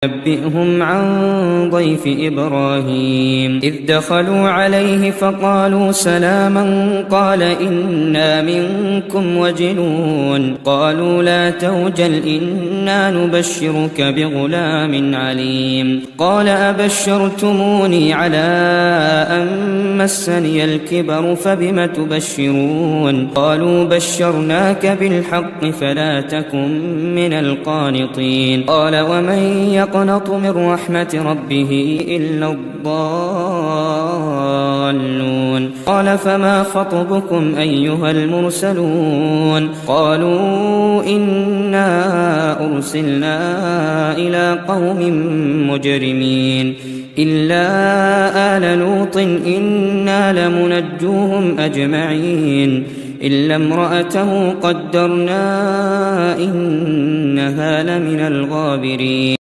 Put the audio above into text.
نبئهم عن ضيف إبراهيم إذ دخلوا عليه فقالوا سلاما قال إنا منكم وجلون قالوا لا توجل إنا نبشرك بغلام عليم قال أبشرتموني على أن مسني الكبر فبم تبشرون قالوا بشرناك بالحق فلا تكن من القانطين قال ومن يقنط من رحمة ربه إلا الضالون قال فما خطبكم أيها المرسلون قالوا إنا أرسلنا إلى قوم مجرمين إلا آل لوط إنا لمنجوهم أجمعين إلا امرأته قدرنا إنها لمن الغابرين.